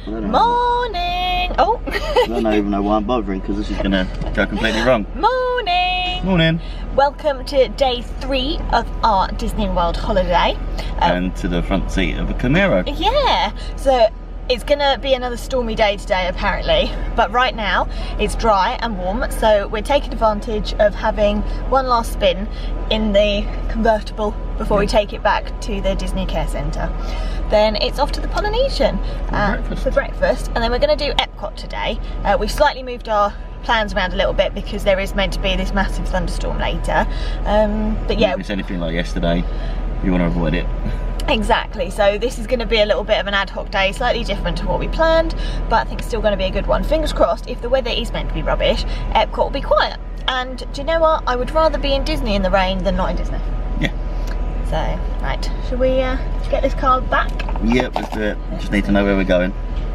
Morning! Oh! I don't even know why I'm bothering because this is going to go completely wrong. Morning! Morning. Welcome to day 3 of our Disney World holiday. And to the front seat of a Camaro. Yeah! So it's going to be another stormy day today apparently, but right now it's dry and warm, so we're taking advantage of having one last spin in the convertible before we take it back to the Disney Care Centre. Then it's off to the Polynesian for breakfast, and then we're going to do Epcot today. We've slightly moved our plans around a little bit because there is meant to be this massive thunderstorm later. But yeah, if it's anything like yesterday, you want to avoid it. Exactly, so this is going to be a little bit of an ad hoc day, slightly different to what we planned, but I think it's still going to be a good one. Fingers crossed, if the weather is meant to be rubbish, Epcot will be quiet. And do you know what? I would rather be in Disney in the rain than not in Disney. Yeah. So, right, should we get this car back? Yep, let's do it. Just need to know where we're going.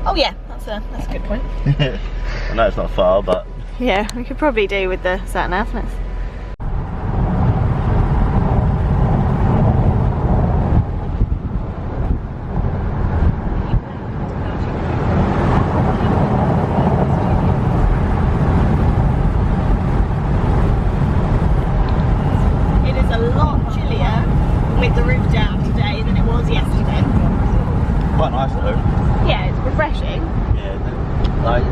Oh yeah, that's a good point. I know it's not far, but... Yeah, we could probably do with the sat-nav. Quite nice though. Yeah, it's refreshing. Yeah,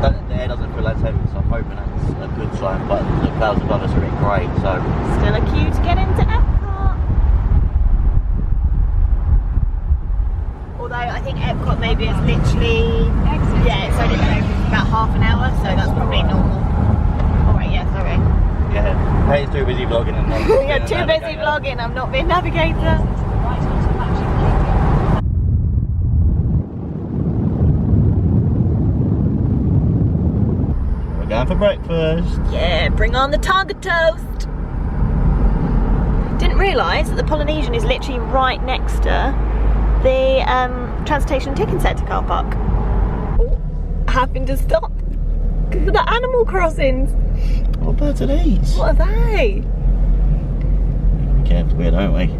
the air doesn't feel as heavy, so I'm hoping that's a good sign, but the clouds above us are in grey, so... Still a queue to get into Epcot. Although I think Epcot maybe is literally... Yeah, it's only been open for about half an hour, so that's probably normal. Alright, yeah, sorry. Yeah, hey, too busy vlogging and not Yeah, too busy vlogging, I'm not being navigator. Going for breakfast. Yeah, bring on the Tonga Toast. Didn't realise that the Polynesian is literally right next to the Transportation Ticket Centre car park. Oh, having to stop for the animal crossings. What birds are these? What are they? Be careful here, don't we?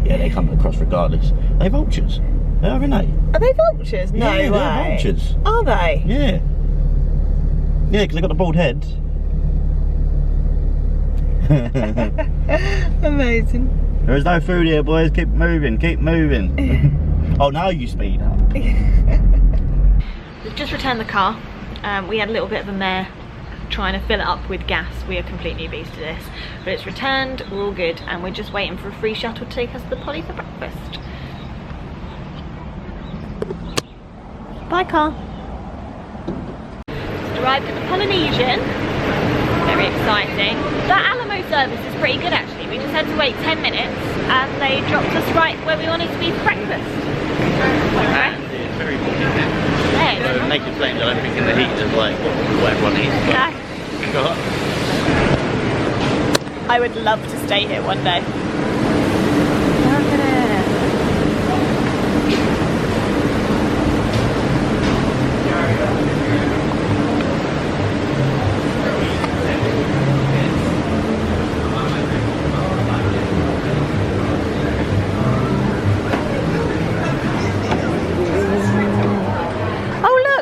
Yeah, they come across regardless. They're vultures. They are, aren't they? Are they vultures? No way. They're vultures. Are they? Yeah. Yeah, because they've got the bald head. Amazing. There is no food here, boys. Keep moving, keep moving. Oh, now you speed up. We've just returned the car. We had a little bit of a mare trying to fill it up with gas. We are complete newbies to this. But it's returned, we're all good, and we're just waiting for a free shuttle to take us to the Poly for breakfast. Bye, car. Arrived at the Polynesian. Very exciting. That Alamo service is pretty good actually. We just had to wait 10 minutes and they dropped us right where we wanted to be for breakfast. And it's very warm, isn't it? Yeah. So naked flames, I don't think in the heat is like what everyone needs. No. I would love to stay here one day. Look at it.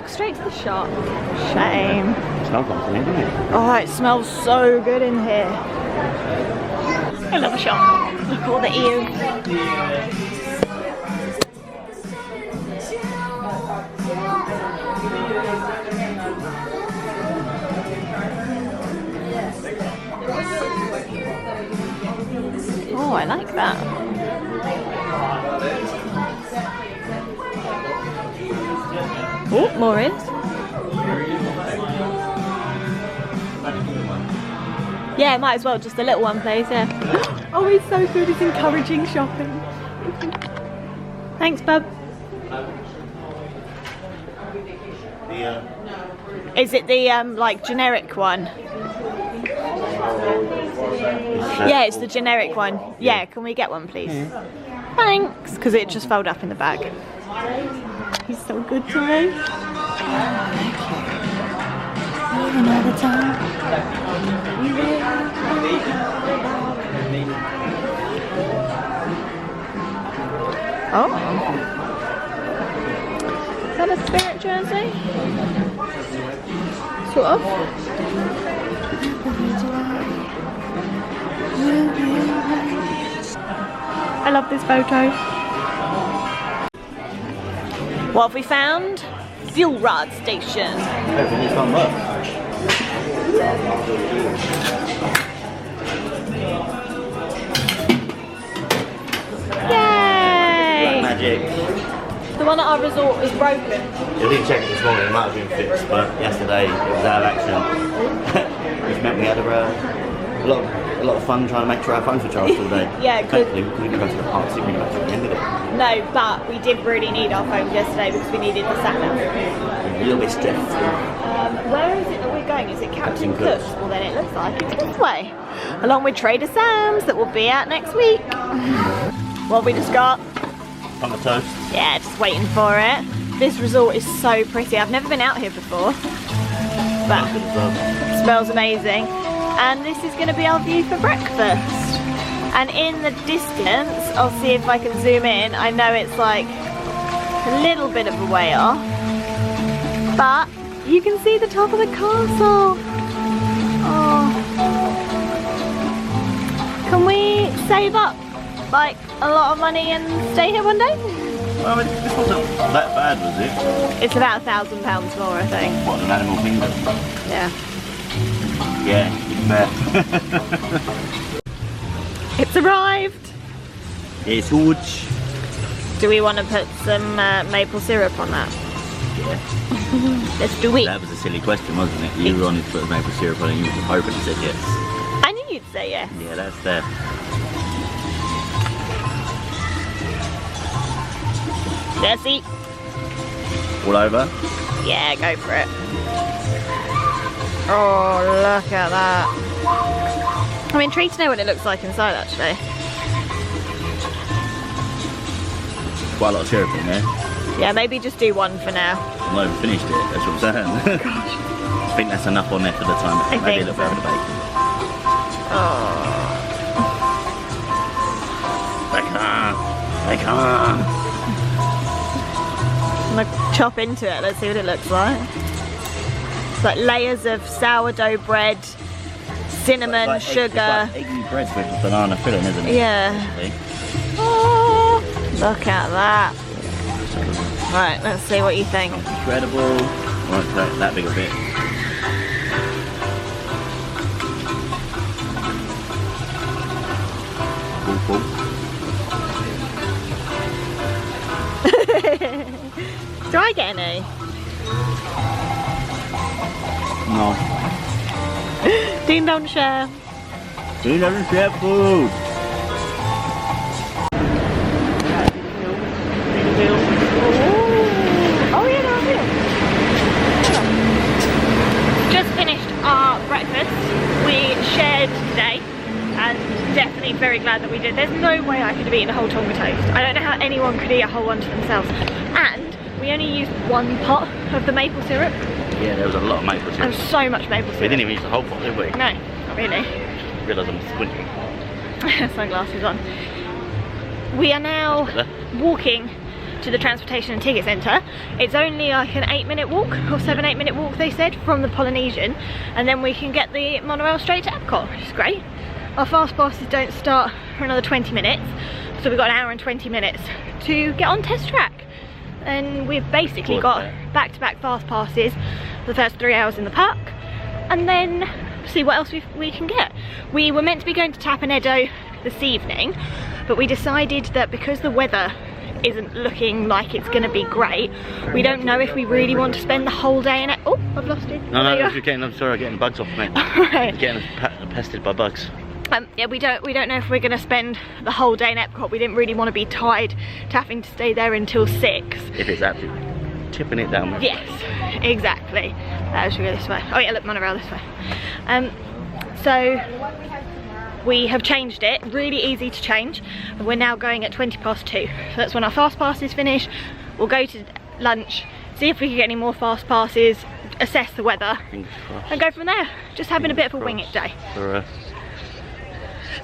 Straight to the shop. Shame. It smells like something, doesn't it? Oh, it smells so good in here. I love a shop. Look at all the ears. Oh, I like that. Oh, more in. Yeah, might as well, just a little one, please, yeah. Oh, he's so good, he's encouraging shopping. Thanks, bub. Is it the, like, generic one? Yeah, it's the generic one. Yeah, can we get one, please? Thanks, because it just fell up in the bag. He's so good to me. Another time. Oh. that a spirit jersey? Sort of. I love this photo. What have we found? Fuel rod station. Everything's gone well. Yay! Magic. The one at our resort is broken. We didn't check it this morning, it might have been fixed, but yesterday it was out of action. Which meant we had a lot of fun trying to make sure our phones were charged all day. Yeah, thankfully we couldn't go to the park, so we didn't actually end of it. No, but we did really need our phones yesterday because we needed the sat nav. A little bit stressed. Where is it that we're going? Is it Captain Cook's? Well, then it looks like it's this way. Along with Trader Sam's that will be out next week. What have we just got? Tonga Toast. Yeah, just waiting for it. This resort is so pretty. I've never been out here before, but it smells amazing. And this is going to be our view for breakfast. And in the distance, I'll see if I can zoom in. I know it's like a little bit of a way off, but you can see the top of the castle. Oh. Can we save up like a lot of money and stay here one day? Well, this wasn't that bad, was it? It's about £1,000 more, I think. What, an Animal Kingdom? Yeah. Yeah, it's fair. It's arrived. It's huge. Do we want to put some maple syrup on that? Yeah. Let's do it. That was a silly question, wasn't it? You wanted to put maple syrup on and you were hoping to say yes. I knew you'd say yes. Yeah, that's fair. Let's eat. All over? Yeah, go for it. Oh, look at that. I'm intrigued to know what it looks like inside, actually. Quite a lot of syrup in there. Yeah, maybe just do one for now. I've not even finished it, that's what I'm saying. Gosh. I think that's enough on there for the time. Maybe a little bit of the bacon. Oh. Bacon. I'm gonna chop into it. Let's see what it looks like. It's like layers of sourdough bread, cinnamon, sugar. It's like eggy bread with banana filling, isn't it? Yeah. Basically. Oh, look at that. Right, let's see what you think. Incredible. Won't take that big a bit. Cool. Do I get any? No. Dean, don't share. You never share food. Oh yeah, no, I will. Just finished our breakfast. We shared today, and definitely very glad that we did. There's no way I could have eaten a whole Tonga Toast. I don't know how anyone could eat a whole one to themselves. And we only used one pot of the maple syrup. Yeah, there was a lot of maple syrup. And so much maple syrup. We didn't even use the whole pot, did we? No, not really. Realise I'm squinting. Sunglasses on. We are now walking to the transportation and ticket centre. It's only like an 8-minute walk, or 7-8 minute walk they said, from the Polynesian, and then we can get the monorail straight to Epcot, which is great. Our fast passes don't start for another 20 minutes, so we've got an hour and 20 minutes to get on test track. And we've basically got back-to-back fast passes for the first 3 hours in the park, and then see what else we can get. We were meant to be going to Teppan Edo this evening, but we decided that because the weather isn't looking like it's going to be great, we don't know if we really want to spend the whole day in it. Oh, I've lost it. No, I'm sorry, I'm getting bugs off me. Right. Getting pestered by bugs. Yeah, we don't know if we're going to spend the whole day in Epcot. We didn't really want to be tied to having to stay there until 6. If it's absolutely tipping it down. Yes, exactly. Should we go this way? Oh yeah, look, monorail this way. So we have changed it, really easy to change. We're now going at 2:20 So that's when our fast passes finish. We'll go to lunch, see if we can get any more fast passes, assess the weather, and go from there. Just having a bit of a wing it day. For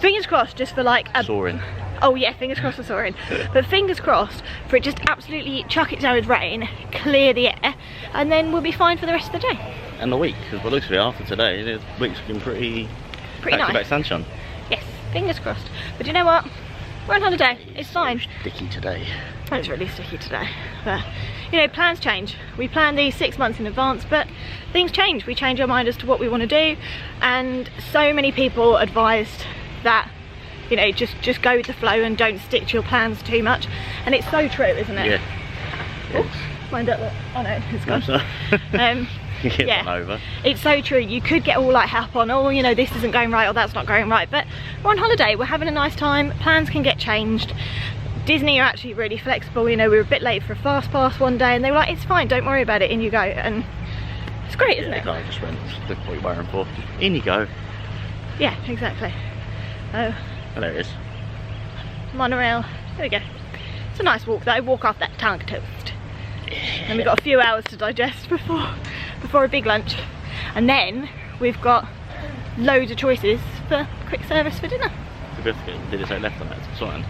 fingers crossed, just for like a soaring. Oh yeah, fingers crossed for soaring. But fingers crossed for it just absolutely chuck it down with rain, clear the air, and then we'll be fine for the rest of the day. And the week, because by the looks of it after today, the week's looking pretty nice. Back sunshine. Yes, fingers crossed. But you know what? We're on holiday, it's fine. Sticky today. It's really sticky today. But, you know, plans change. We plan these 6 months in advance, but things change. We change our mind as to what we want to do. And so many people advised that, you know, just go with the flow and don't stick to your plans too much. And it's so true, isn't it? Yeah. Oops, wind up. Oh no, it's gone. Yeah, over. It's so true. You could get all like hap on, oh, you know, this isn't going right or that's not going right, but we're on holiday, we're having a nice time, plans can get changed. Disney are actually really flexible. You know, we were a bit late for a fast pass one day and they were like, it's fine, don't worry about it, in you go. And it's great, isn't it? I just went, look what you're wearing for, in you go. Yeah, exactly. Oh, there it is. Monorail, there we go. It's a nice walk though, walk off that Tonga Toast. And we've got a few hours to digest before a big lunch. And then we've got loads of choices for quick service for dinner. Did it say left on that sign?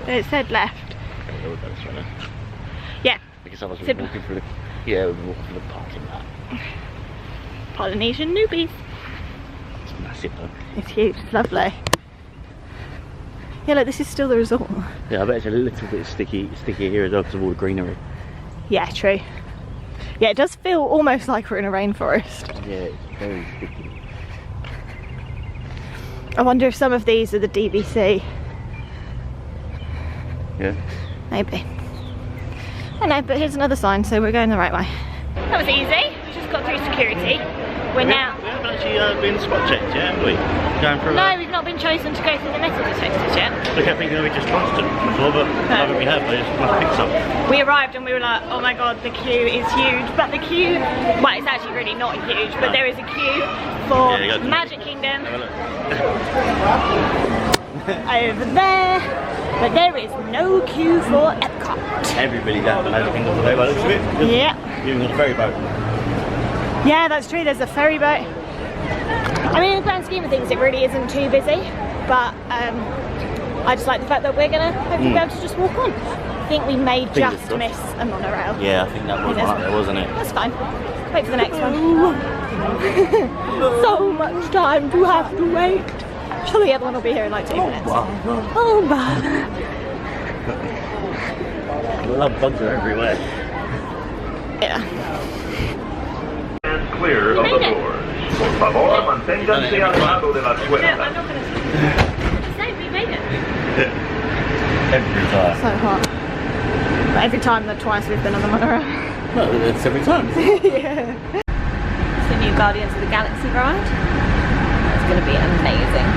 It said left. Okay, we'll go this way then. Yeah. Because otherwise we're walking through the, we're walking through the parking lot. Polynesian newbies. It's massive though. It's huge, it's lovely. Yeah, look, this is still the resort. Yeah, I bet it's a little bit sticky here as well because of all the greenery. Yeah, true. Yeah, it does feel almost like we're in a rainforest. Yeah, it's very sticky. I wonder if some of these are the DVC. Yeah. Maybe. I don't know, but here's another sign, so we're going the right way. That was easy. We just got through security. We're now... We haven't actually been spot checked yet, have we? Going through no, we've not been chosen to go through the metal detectors yet. I kept thinking we just crossed them before, but now that we have, they just must pick some. We arrived and we were like, oh my god, the queue is huge. But the queue, well, it's actually really not huge, but there is a queue for Magic Kingdom over there. But there is no queue for Epcot. Everybody's out of the Magic Kingdom today by the looks of it. Yeah. Even on the ferry boat. Yeah, that's true, there's a ferry boat. I mean, in the grand scheme of things, it really isn't too busy, but I just like the fact that we're gonna hopefully be able to just walk on. I think we may just miss a monorail. Yeah, I think that was one up there, wasn't it? That's fine. Wait for the next one. So much time to have to wait. Surely the other one will be here in like 2 minutes. Wow. Oh man. Love bugs are everywhere. Yeah. Clear of the doors. Por favor, manténganse al lado de las No, puertas. I'm not going to say we made it. Every time. So hot. But every time, the twice we've been on the monorail. No, it's every time. Yeah. It's the new Guardians of the Galaxy ride. It's going to be amazing.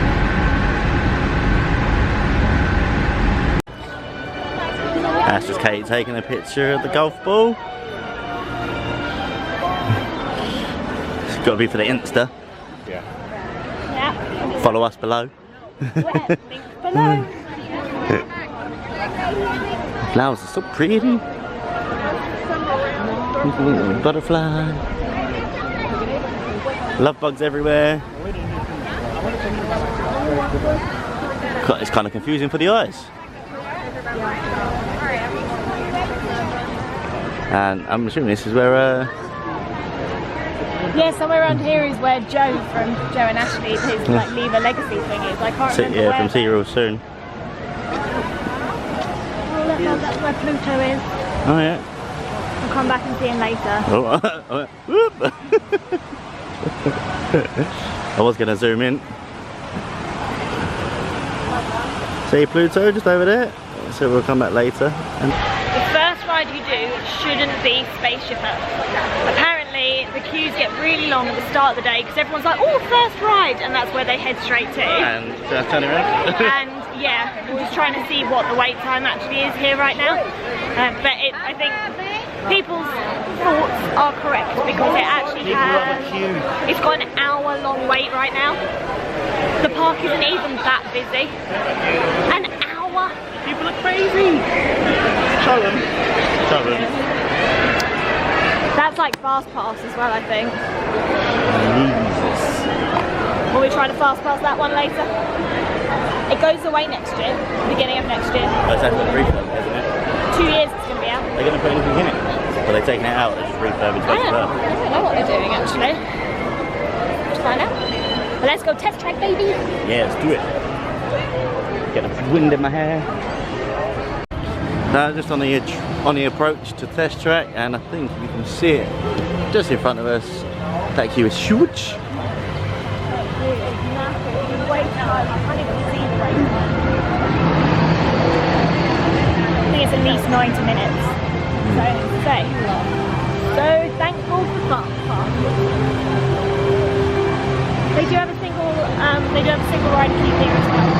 That's just Kate taking a picture of the golf ball. It's got to be for the Insta. Yeah. Yeah. Follow us below. Links below. Flowers are so pretty. Butterfly. Love bugs everywhere. It's kind of confusing for the eyes. And I'm assuming this is where Yeah, somewhere around here is where Joe from Joe and Ashley, his like Leave a Legacy thing is. I can't remember yeah, where. from See You Real Soon. Oh, look, that's where Pluto is. Oh yeah. I'll come back and see him later. Oh, whoop. I was going to zoom in. See Pluto just over there? So we'll come back later. And The first ride you do shouldn't be Spaceship Earth. Apparently the queues get really long at the start of the day because everyone's like, oh, first ride, and that's where they head straight to. And just turn around. And yeah, we're just trying to see what the wait time actually is here right now. But I think people's thoughts are correct because it actually it's got an hour-long wait right now. The park isn't even that busy. An hour. People are crazy. Show them. That's like fast pass as well, I think. Will we try to fast pass that one later? It goes away next year, beginning of next year. That's actually refurb, isn't it? 2 years it's going to be out. They're going to put anything in it? Or they're taking it out and just refurbing to I don't know what they're doing actually. Let's find out. But let's go test track, baby. Yeah, let's do it. Get the wind in my hair. Now just on the edge, on the approach to test track, and I think you can see it just in front of us. That queue is huge. I think it's at least 90 minutes. So thankful for fast pass. They do have a single ride queue here as well.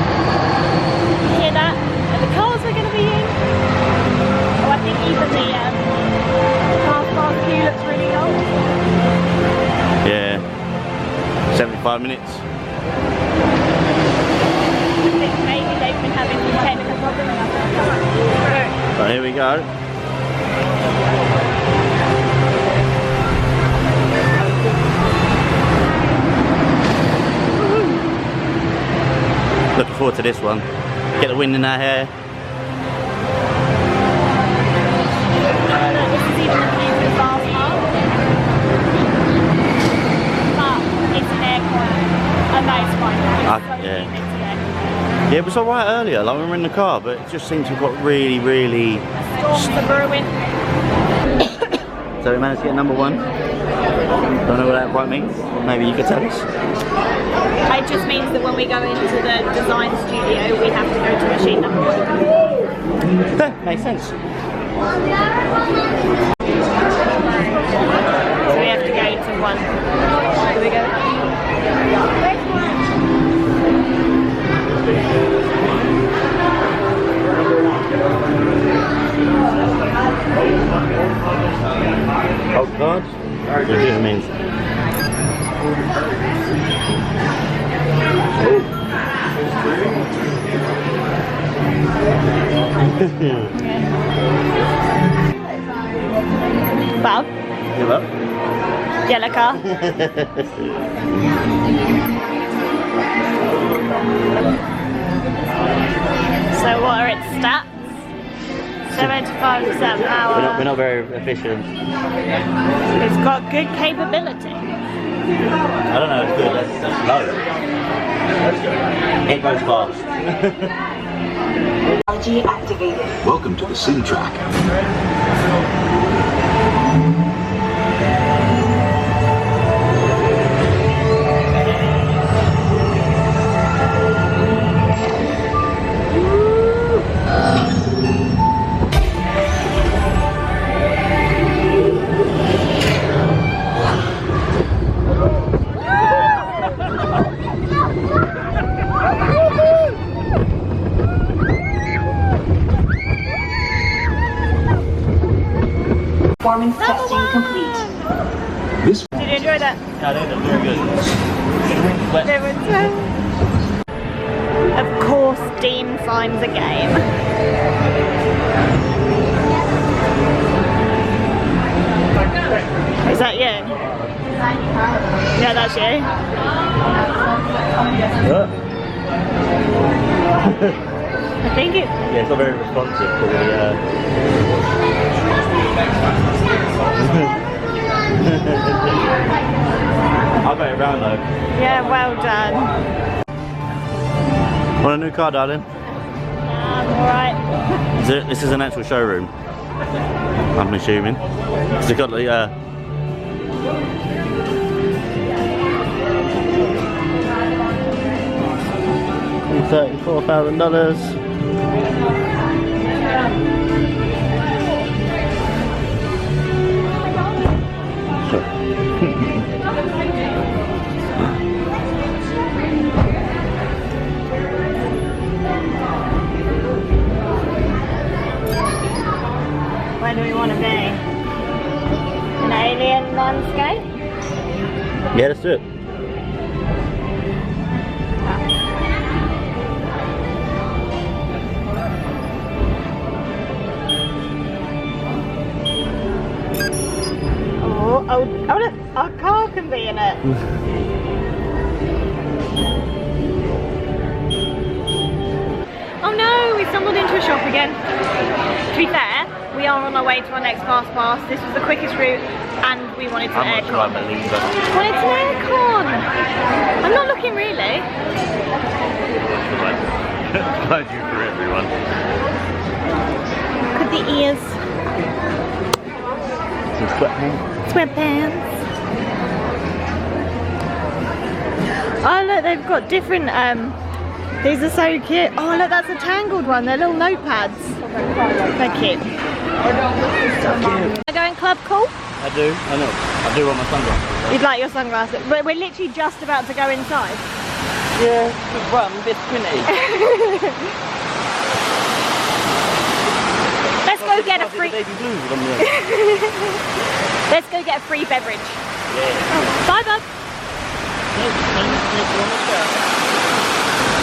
You hear that? And the cars we're going to be in. Oh, I think even the fast pass queue looks really long. Yeah, 75 minutes. I think maybe they've been having some technical problems. But here we go. Looking forward to this one. Get the wind in our hair. This is even the queue for the fast pass. But it's an aircon. And that is fine. Yeah, it was alright earlier, like when we were in the car, but it just seems to have got really Storms are brewing. So we managed to get number 1. Don't know what that quite means. Maybe you could tell us. It just means that when we go into the design studio, we have to go to machine number 1. Makes sense. So we have to go to 1. Here we go. Oh God. What do it means? Well, Give up? yellow car. So what are its stats? 75% an hour. We're not very efficient. It's got good capability. I don't know, it's good, that's low. It goes fast. Activated. Welcome to the sim track. Performance testing complete. This Did you enjoy that? Yeah, I think that's very good. Of course, Dean finds a game. Is that you? Yeah, that's you. I think it. Yeah, it's not very responsive to the I'll bet it round though. Yeah, well done. Want a new car, darling? Alright. This is an actual showroom, I'm assuming. Because they've got the $34,000. Where do we want to be? An alien landscape? Yeah, let's do it. Oh, look, our car can be in it. Oh no, we stumbled into a shop again. To be fair, we are on our way to our next fast pass. This was the quickest route and we wanted some aircon. I'm not sure I believe it. Wanted some aircon. I'm not looking really. Glad you for everyone. Look at the ears. Some sweatpants. Sweatpants. Oh look, they've got different, these are so cute. Oh look, that's a Tangled one. They're little notepads. They're cute. Am I going club cool? I do, I know. I do want my sunglasses. You'd like your sunglasses. We're literally just about to go inside. Yeah, right, I'm a bit squinty. Let's go get a free... Baby blues on the Let's go get a free beverage. Yeah. Bye bud.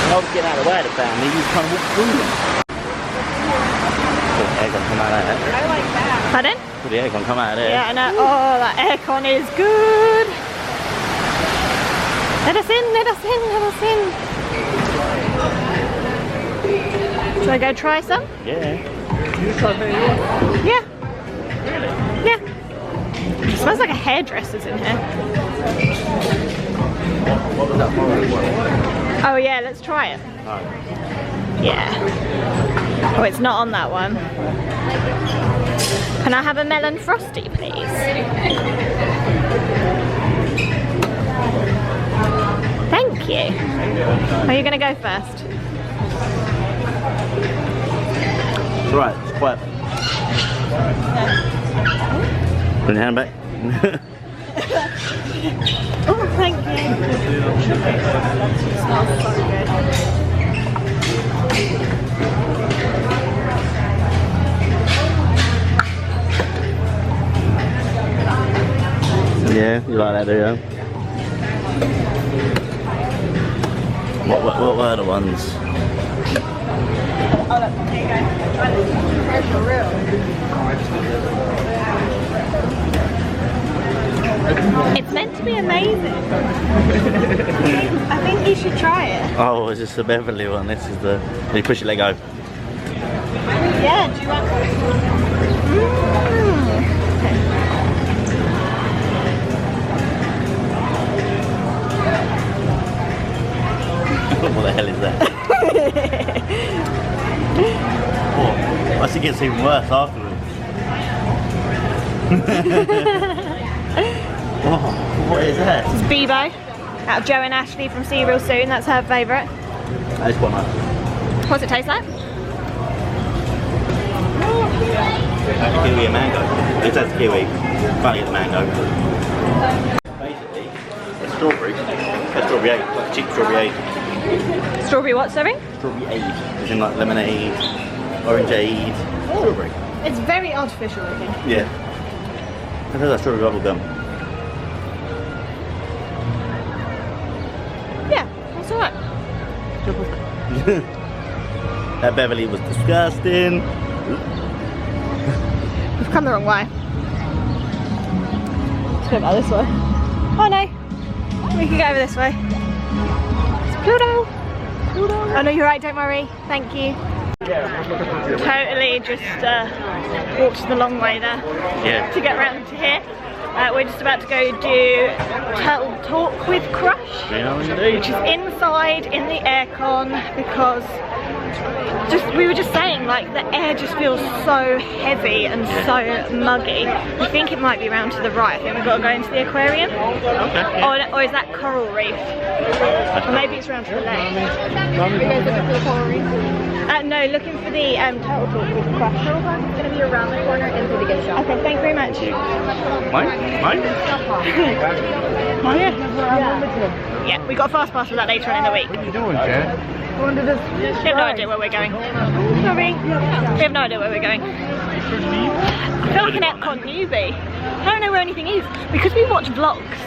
I was getting out of the way of the family, you kind of walk through them. Put the aircon come out of there. I like that. Pardon? Put the aircon come out of there. Yeah, I know. Oh, that aircon is good. Let us in, let us in, let us in. Should I go try some? Yeah. You try very well. Yeah. Really? Yeah. It smells like a hairdresser's in here. What was that Monorail one? Oh yeah, let's try it. Yeah. Oh, it's not on that one. Can I have a melon frosty, please? Thank you. Are you going to go first? Right, it's quite... Put your hand back. Oh, thank you. It smells so good. Yeah, you like that, do you? What were the ones? Oh, look, here you go. Where's your real? It's meant to be amazing. I think you should try it. Oh, it's just the Beverly one. This is the... You push your leg over. Yeah, do you want... What the hell is that? Oh, I think it gets even worse afterwards. Oh, what is that? It's Bebo, out of Joe and Ashley from See You Real Soon. That's her favourite. That's quite nice. What does it taste like? Kiwi and mango. It says kiwi. Can't get the mango. Basically, it's strawberry. It's strawberry aid, like cheap strawberry aid. Strawberry what, sorry? Strawberry aid. As in like lemonade, orange aid, strawberry. It's very artificial looking. Yeah. It feels like strawberry bubble gum. Yeah, that's alright. That Beverly was disgusting. We've come the wrong way. Let's go back this way. Oh no, we can go over this way. It's Pluto. Pluto. Oh no, you're right, don't worry. Thank you. Totally just walked the long way there to get round to here. We're just about to go do Turtle Talk with Crush, which is inside in the aircon because we were just saying, like, the air just feels so heavy and so muggy. I think it might be round to the right. I think we've got to go into the aquarium. Okay. Or is that coral reef? Or maybe it's round to the left. Are you guys looking for the coral reef? No, looking for the Turtle Talk with Crush. It's going to be around the corner into the gift shop. Okay, thank you very much. Mine? Mine? Oh yeah. Yeah, we got a fast pass for that later on in the week. What are you doing, Jen? We have no idea where we're going. Sorry. We have no idea where we're going. I feel like an Epcot newbie. I don't know where anything is. Because we watch vlogs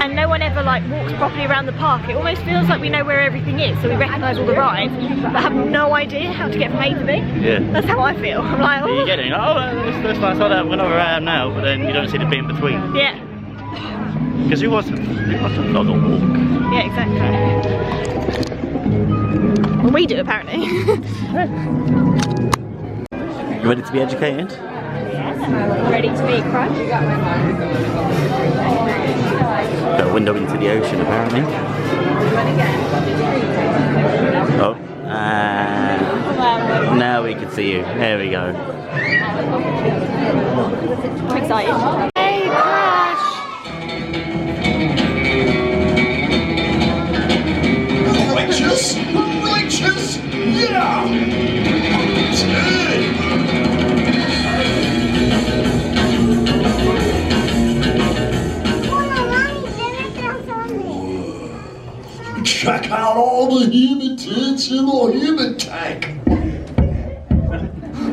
and no one ever like walks properly around the park, it almost feels like we know where everything is, so we recognise all the rides, but have no idea how to get from A to B. Yeah. That's how I feel. I'm like, oh. You get it, oh, that's like that, we're not where I am now, but then you don't see the bit in between. Yeah. Because who wants to vlog or walk? Yeah, exactly. Well, we do apparently. You ready to be educated? Ready to be crushed? Got a window into the ocean apparently. Oh, now we can see you. There we go. I'm excited. Hey, Crash! Righteous! Righteous! Yeah! Check out all the human tits in the human tank.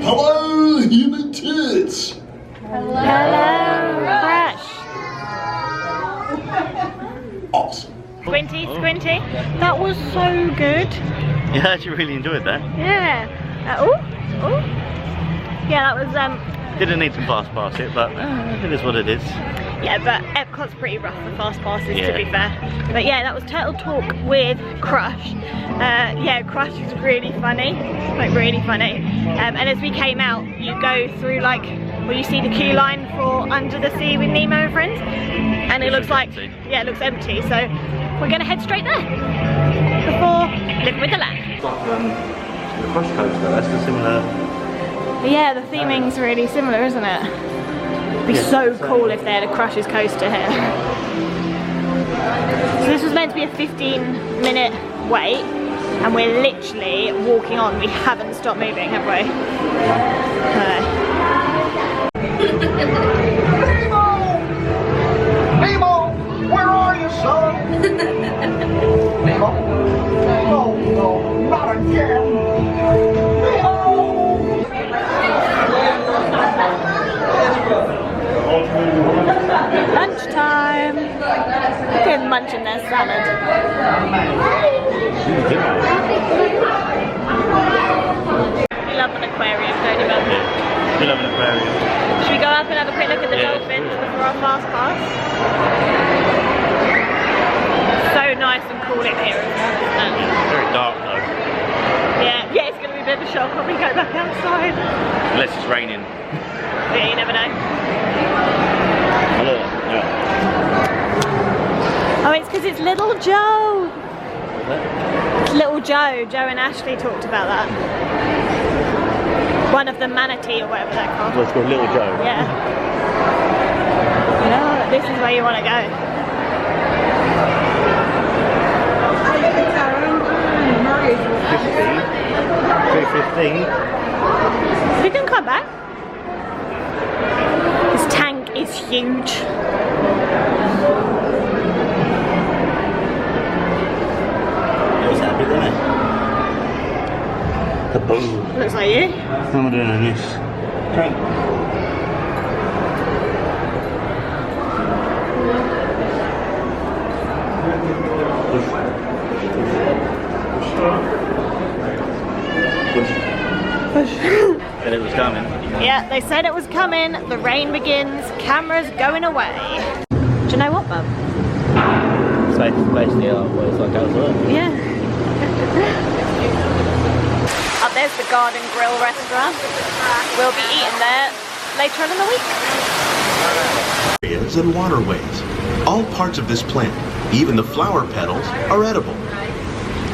Hello, human tits. Hello, Crash. Awesome. Squinty, Squinty. That was so good. Yeah, I actually really enjoyed that. Yeah. Oh. Yeah, that was Didn't need to fast pass it, but it is what it is. yeah, but Epcot's pretty rough for fast passes, Yeah. to be fair. But yeah, that was Turtle Talk with Crush. Yeah, Crush is really funny, like really funny. And as we came out, you go through like, well, you see the queue line for Under the Sea with Nemo and Friends, and it looks like, empty. yeah, it looks empty. So we're gonna head straight there before Living with the Land. The Crush Coaster, that's the similar. Yeah, the theming's really similar, isn't it? It'd be so cool if they had a Crush's coaster here. So this was meant to be a 15-minute wait, and we're literally walking on. We haven't stopped moving, have we? Nemo! Where are you, son? Nemo? No, no, not again. Nemo! Lunchtime. They're munching their salad. We love an aquarium, don't you, Beverly? We love an aquarium. Should we go up and have a quick look at the Yeah. dolphins before our fast pass? So nice and cool in here, isn't it? Very dark though. Yeah, it's going to be a bit of a shock when we go back outside. Unless it's raining. Yeah, you never know. Hello. Yeah. Oh, it's because it's Little Joe. It's Little Joe. Joe and Ashley talked about that. One of the manatee or whatever they're called. Well, it's called Little Joe. Yeah. You know, this is where you want to go. 2:15. We can come back. This tank is huge. It was happy, didn't it? Kaboom. Looks like you. What am I doing on this? Tank. Said it was coming. Yeah, they said it was coming. The rain begins. Cameras going away. Do you know what, Bub? It's basically what it's like outside. Yeah. Up there's the Garden Grill restaurant. We'll be eating there later on in the week. Areas and waterways. All parts of this plant, even the flower petals, are edible.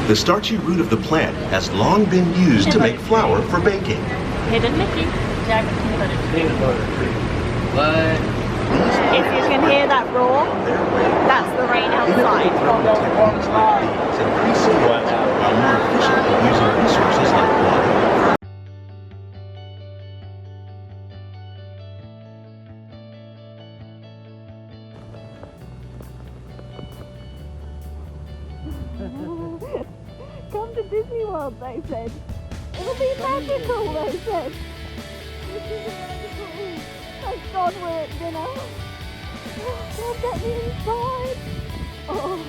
The starchy root of the plant has long been used to make flour for baking. Hidden Mickey. If you can hear that roar, that's the rain outside. Techniques like these increasing yields are more efficient at using resources like water. Come to Disney World, they said. It'll be magical, they said. This is magical. Thank God we're at dinner. They'll get me inside. Oh.